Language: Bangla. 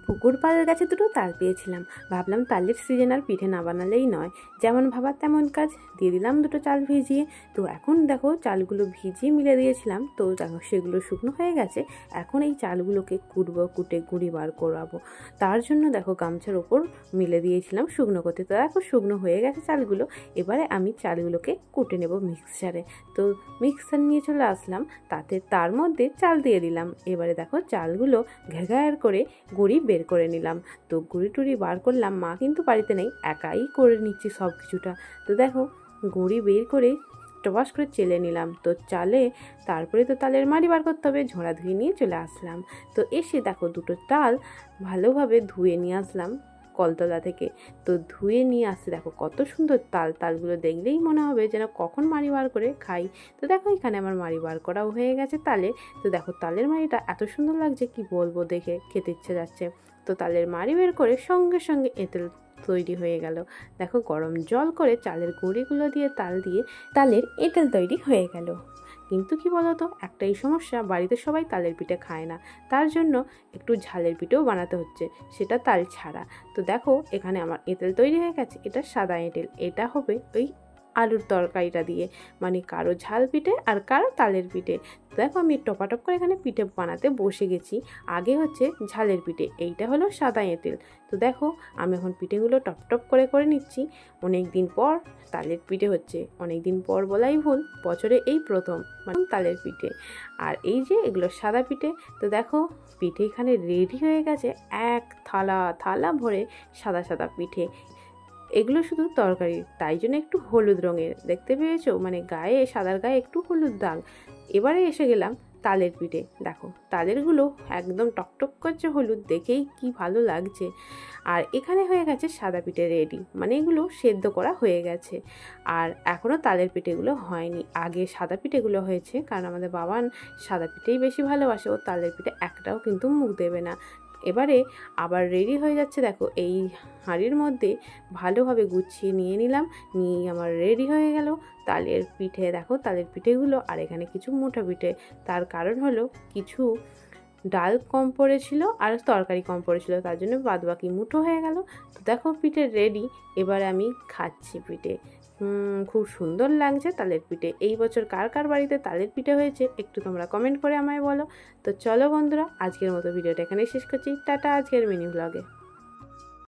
পুকুর পাড়ের কাছে দুটো তাল পেয়েছিলাম, ভাবলাম তালের সিজন আর পিঠে না বানালেই নয়, যেমন ভাবার তেমন কাজ। দিয়ে দিলাম দুটো চাল ভিজিয়ে। তো এখন দেখো চালগুলো ভিজিয়ে মিলে দিয়েছিলাম, তো দেখো সেগুলো শুকনো হয়ে গেছে। এখন এই চালগুলোকে কুটবো, কুটে গুঁড়ি বার করাবো। তার জন্য দেখো গামছার ওপর মিলে দিয়েছিলাম শুকনো করতে। তো দেখো শুকনো হয়ে গেছে চালগুলো। এবারে আমি চালগুলোকে কুটে নেব মিক্সচারে। তো মিক্সচার নিয়ে চলে আসলাম, তার মধ্যে চাল দিয়ে দিলাম। এবারে দেখো চালগুলো ঘেঘার করে গুঁড়ি বের করে নিলাম। তো গুঁড়ি টুড়ি বার করলাম, মা কিন্তু বাড়িতে নেই, একাই করে নিচ্ছি সব কিছুটা। তো দেখো গুঁড়ি বের করে টবাস করে চেলে নিলাম। তো চালে তারপরে তো তালের মাড়ি বার করতে হবে, ঝোড়া ধুয়ে নিয়ে চলে আসলাম। তো এসে দেখো দুটো তাল ভালোভাবে ধুয়ে নিয়ে আসলাম কলতলা থেকে। তো ধুয়ে নিয়ে আসতে দেখো কত সুন্দর তালগুলো দেখলেই মনে হবে যেন কখন মাড়ি বার করে খাই। তো দেখো এখানে আমার মাড়ি বার করাও হয়ে গেছে তালে। তো দেখো তালের মাড়িটা এত সুন্দর লাগছে কি বলবো, দেখে খেতে ইচ্ছে যাচ্ছে। তো তালের মাড়ি বের করে সঙ্গে সঙ্গে এঁটেল তৈরি হয়ে গেল। দেখো গরম জল করে চালের গুঁড়িগুলো দিয়ে তালের এঁটেল তৈরি হয়ে গেল। কিন্তু কি বলতো, একটাই সমস্যা, বাড়িতে সবাই তালের পিঠে খায় না, তার জন্য একটু ঝালের পিঠেও বানাতে হচ্ছে, সেটা তাল ছাড়া। তো দেখো এখানে আমার এঁটেল তৈরি হয়ে গেছে। এটা সাদা এঁটেল, এটা হবে ওই আলুর তরকারিটা দিয়ে, মানে কারো ঝাল পিঠে আর কারো তালের পিঠে। দেখো আমি টপাটপ করে এখানে পিঠে বানাতে বসে গেছি। আগে হচ্ছে ঝালের পিঠে, এইটা হলো সাদা এঁটেল। তো দেখো আমি এখন পিঠেগুলো টপ করে করে নিচ্ছি। অনেক দিন পর তালের পিঠে হচ্ছে, অনেক দিন পর বলাই ভুল, বছরে এই প্রথম মানে তালের পিঠে। আর এই যে এগুলো সাদা পিঠে। তো দেখো পিঠে এখানে রেডি হয়ে গেছে, এক থালা ভরে সাদা সাদা পিঠে। এগুলো শুধু তরকারি, তাই জন্য একটু হলুদ রঙের দেখতে পেয়েছো, মানে গায়ে সাদার গায়ে একটু হলুদ দাগ। এবারে এসে গেলাম তালের পিঠে। দেখো তালেরগুলো একদম টকটক করছে হলুদ, দেখেই কি ভালো লাগছে। আর এখানে হয়ে গেছে সাদা পিঠে রেডি, মানে এগুলো সেদ্ধ করা হয়ে গেছে। আর এখনও তালের পিঠেগুলো হয়নি, আগে সাদা পিঠেগুলো হয়েছে, কারণ আমাদের বাবান সাদা পিঠেই বেশি ভালোবাসে, ও তালের পিঠে একটাও কিন্তু মুখ দেবে না। এবারে আবার রেডি হয়ে যাচ্ছে। দেখো এই হাঁড়ির মধ্যে ভালোভাবে গুছিয়ে নিয়ে নিলাম, নিয়ে আমার রেডি হয়ে গেল তালের পিঠে। দেখো তালের পিঠেগুলো, আর এখানে কিছু মোটা পিঠে। তার কারণ হলো কিছু ডাল কম পড়েছিল আর তরকারি কম পড়েছিল, তার জন্য বাদবাকি মুঠো হয়ে গেল। তো দেখো পিঠে রেডি, এবার আমি খাচ্ছি পিঠে। খুব সুন্দর লাগছে তালের পিঠে। এই বছর কার কার বাড়িতে তালের পিঠে হয়েছে একটু তোমরা কমেন্ট করে আমায় বলো। তো চলো বন্ধুরা, আজকের মতো ভিডিওটা এখানেই শেষ করছি। টাটা আজকের মিনি ব্লগে।